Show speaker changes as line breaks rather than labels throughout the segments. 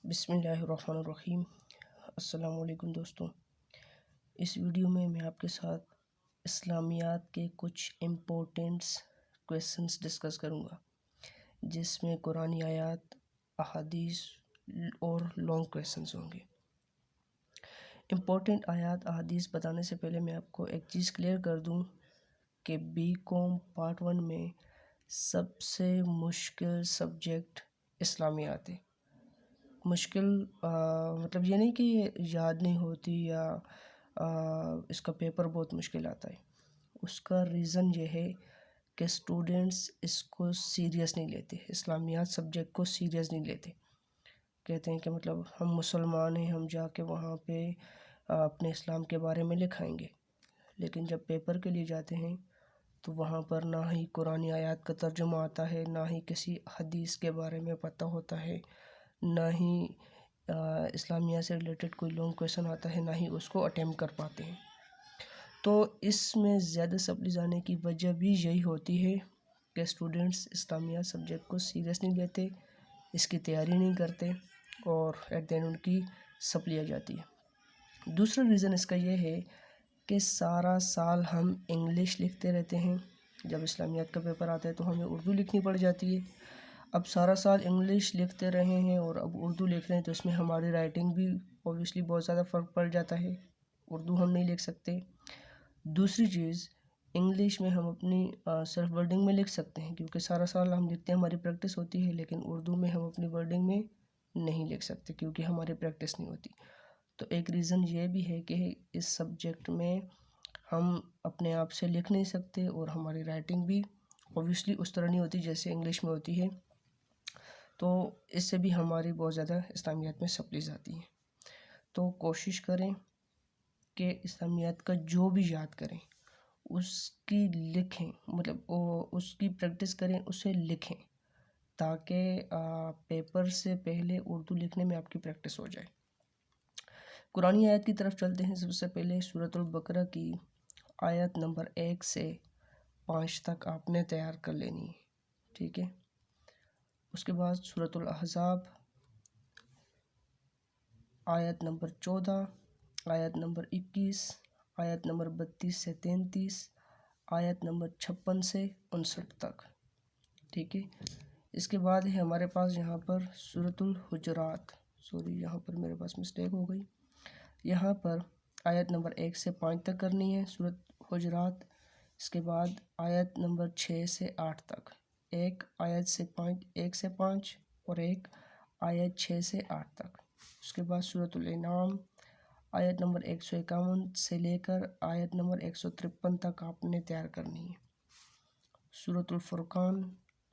بسم اللہ الرحمن الرحیم۔ السلام علیکم دوستوں، اس ویڈیو میں آپ کے ساتھ اسلامیات کے کچھ امپورٹنٹس کویسچنس ڈسکس کروں گا، جس میں قرآنی آیات، احادیث اور لانگ کویسچنس ہوں گے۔ امپورٹنٹ آیات احادیث بتانے سے پہلے میں آپ کو ایک چیز کلیئر کر دوں کہ BCom پارٹ 1 میں سب سے مشکل سبجیکٹ اسلامیات ہے۔ مشکل مطلب یہ نہیں کہ یاد نہیں ہوتی یا اس کا پیپر بہت مشکل آتا ہے۔ اس کا ریزن یہ ہے کہ اسٹوڈنٹس اس کو سیریس نہیں لیتے، اسلامیات سبجیکٹ کو سیریس نہیں لیتے۔ کہتے ہیں کہ مطلب ہم مسلمان ہیں، ہم جا کے وہاں پہ اپنے اسلام کے بارے میں لکھائیں گے، لیکن جب پیپر کے لیے جاتے ہیں تو وہاں پر نہ ہی قرآنی آیات کا ترجمہ آتا ہے، نہ ہی کسی حدیث کے بارے میں پتہ ہوتا ہے، نہ ہی اسلامیہ سے ریلیٹڈ کوئی لانگ کویشچن آتا ہے، نہ ہی اس کو اٹیمپٹ کر پاتے ہیں۔ تو اس میں زیادہ سپلیز آنے کی وجہ بھی یہی ہوتی ہے کہ اسٹوڈنٹس اسلامیہ سبجیکٹ کو سیریس نہیں لیتے، اس کی تیاری نہیں کرتے اور ایٹ دی اینڈ ان کی سپلی آ جاتی ہے۔ دوسرا ریزن اس کا یہ ہے کہ سارا سال ہم انگلش لکھتے رہتے ہیں، جب اسلامیات کا پیپر آتا ہے تو ہمیں اردو لکھنی پڑ جاتی ہے۔ اب سارا سال انگلش لکھتے رہے ہیں اور اب اردو لکھ رہے ہیں تو اس میں ہماری رائٹنگ بھی اوبویسلی بہت زیادہ فرق پڑ جاتا ہے، اردو ہم نہیں لکھ سکتے۔ دوسری چیز، انگلش میں ہم اپنی سیلف ورڈنگ میں لکھ سکتے ہیں کیونکہ سارا سال ہم لکھتے ہیں، ہماری پریکٹس ہوتی ہے، لیکن اردو میں ہم اپنی ورڈنگ میں نہیں لکھ سکتے کیونکہ ہماری پریکٹس نہیں ہوتی۔ تو ایک ریزن یہ بھی ہے کہ اس سبجیکٹ میں ہم اپنے آپ سے لکھ نہیں سکتے اور ہماری رائٹنگ بھی اوبویسلی اس طرح نہیں ہوتی جیسے انگلش میں ہوتی ہے، تو اس سے بھی ہماری بہت زیادہ اسلامیات میں سپلیز آتی ہیں۔ تو کوشش کریں کہ اسلامیات کا جو بھی یاد کریں اس کی لکھیں، مطلب اس کی پریکٹس کریں، اسے لکھیں تاکہ پیپر سے پہلے اردو لکھنے میں آپ کی پریکٹس ہو جائے۔ قرآنی آیت کی طرف چلتے ہیں۔ سب سے پہلے سورۃ البقرہ کی آیت نمبر 1 سے 5 تک آپ نے تیار کر لینی ہے، ٹھیک ہے۔ اس کے بعد سورۃ الاحزاب آیت نمبر 14، آیت نمبر 21، آیت نمبر 32 سے 33، آیت نمبر 56 سے 59 تک، ٹھیک ہے۔ اس کے بعد ہے ہمارے پاس یہاں پر سورۃ الحجرات، یہاں پر میرے پاس مسٹیک ہو گئی، یہاں پر آیت نمبر 1 سے 5 تک کرنی ہے سورۃ حجرات۔ اس کے بعد آیت نمبر 6 سے 8 تک، ایک آیت سے 5 اور ایک آیت 6 سے 8 تک۔ اس کے بعد سورۃ الانعام آیت نمبر 151 سے لے کر آیت نمبر 153 تک آپ نے تیار کرنی ہے۔ سورۃ الفرقان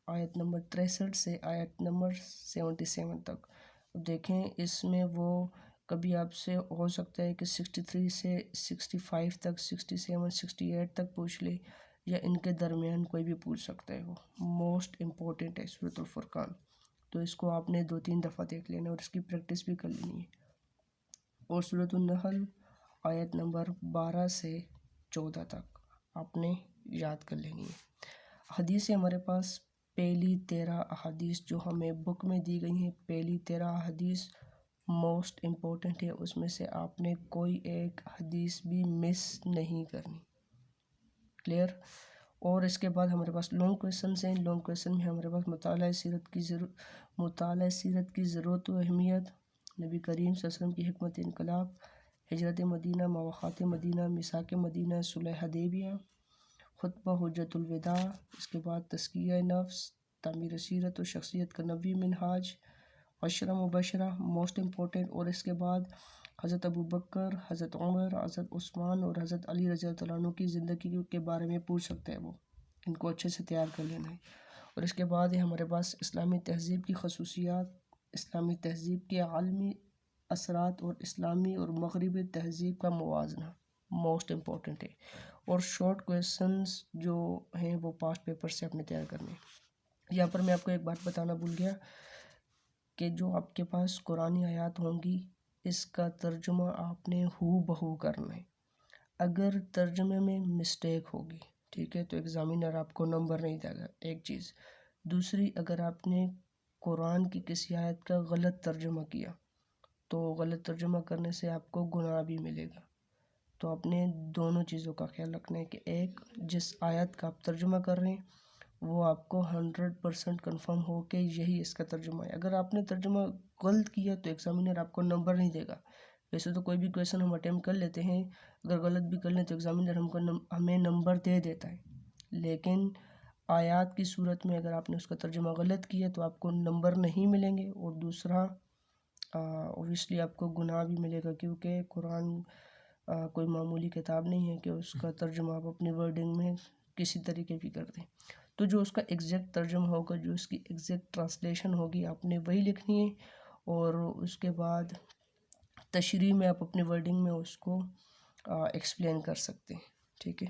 آیت نمبر 63 سے آیت نمبر 77 تک۔ دیکھیں اس میں وہ کبھی آپ سے ہو سکتا ہے کہ 63 سے 65 تک، 67 68 تک پوچھ لے، یا ان کے درمیان کوئی بھی پوچھ سکتا ہے۔ وہ موسٹ امپورٹنٹ ہے سورۃ الفرقان، تو اس کو آپ نے 2-3 دفعہ دیکھ لینا اور اس کی پریکٹس بھی کر لینی ہے۔ اور سورۃ النحل آیت نمبر 12 سے 14 تک آپ نے یاد کر لینی ہے۔ حدیث سے ہمارے پاس پہلی 13 احادیث جو ہمیں بک میں دی گئی ہیں، پہلی 13 حدیث موسٹ امپورٹنٹ ہے، اس میں سے آپ نے کوئی ایک حدیث بھی مس نہیں کرنی، کلیئر۔ اور اس کے بعد ہمارے پاس لانگ کویسچنس ہیں۔ لانگ کویسچن میں ہمارے پاس مطالعہ سیرت کی ضرورت و اہمیت، نبی کریم صلی اللہ علیہ وسلم کی حکمت انقلاب، ہجرت مدینہ، مواقعات مدینہ، میثاق مدینہ، صلح حدیبیہ، خطبہ حجۃ الوداع، اس کے بعد تزکیہ نفس، تعمیر سیرت و شخصیت کا نبوی منہاج، عشرہ مبشرہ موسٹ امپورٹنٹ، اور اس کے بعد حضرت ابوبکر، حضرت عمر، حضرت عثمان اور حضرت علی رضی اللہ عنہ کی زندگی کے بارے میں پوچھ سکتے ہیں، وہ ان کو اچھے سے تیار کر لینا ہے۔ اور اس کے بعد ہے ہمارے پاس اسلامی تہذیب کی خصوصیات، اسلامی تہذیب کے عالمی اثرات اور اسلامی اور مغربی تہذیب کا موازنہ موسٹ امپورٹنٹ ہے۔ اور شارٹ کویسچنس جو ہیں وہ پاسٹ پیپر سے اپنے تیار کرنے ہیں۔ یہاں پر میں آپ کو ایک بات بتانا بھول گیا کہ جو آپ کے پاس قرآنی آیات ہوں گی، اس کا ترجمہ آپ نے ہو بہو کرنا ہے۔ اگر ترجمے میں مسٹیک ہوگی، ٹھیک ہے، تو ایگزامینر آپ کو نمبر نہیں دے گا، ایک چیز۔ دوسری، اگر آپ نے قرآن کی کسی آیت کا غلط ترجمہ کیا تو غلط ترجمہ کرنے سے آپ کو گناہ بھی ملے گا۔ تو اپنے دونوں چیزوں کا خیال رکھنا ہے کہ ایک جس آیت کا آپ ترجمہ کر رہے ہیں وہ آپ کو 100% کنفرم ہو کہ یہی اس کا ترجمہ ہے۔ اگر آپ نے ترجمہ غلط کیا تو ایگزامینر آپ کو نمبر نہیں دے گا۔ ویسے تو کوئی بھی کویشچن ہم اٹیمپٹ کر لیتے ہیں، اگر غلط بھی کر لیں تو ایگزامینر ہمیں نمبر دے دیتا ہے، لیکن آیات کی صورت میں اگر آپ نے اس کا ترجمہ غلط کیا تو آپ کو نمبر نہیں ملیں گے، اور دوسرا اوبویسلی آپ کو گناہ بھی ملے گا، کیونکہ قرآن کوئی معمولی کتاب نہیں ہے کہ اس کا ترجمہ آپ اپنی ورڈنگ میں کسی طریقے بھی کر دیں۔ تو جو اس کا ایگزیکٹ ترجمہ ہوگا، جو اس کی ایگزیکٹ ٹرانسلیشن ہوگی، آپ نے وہی لکھنی ہے، اور اس کے بعد تشریح میں آپ اپنی ورڈنگ میں اس کو ایکسپلین کر سکتے ہیں، ٹھیک ہے۔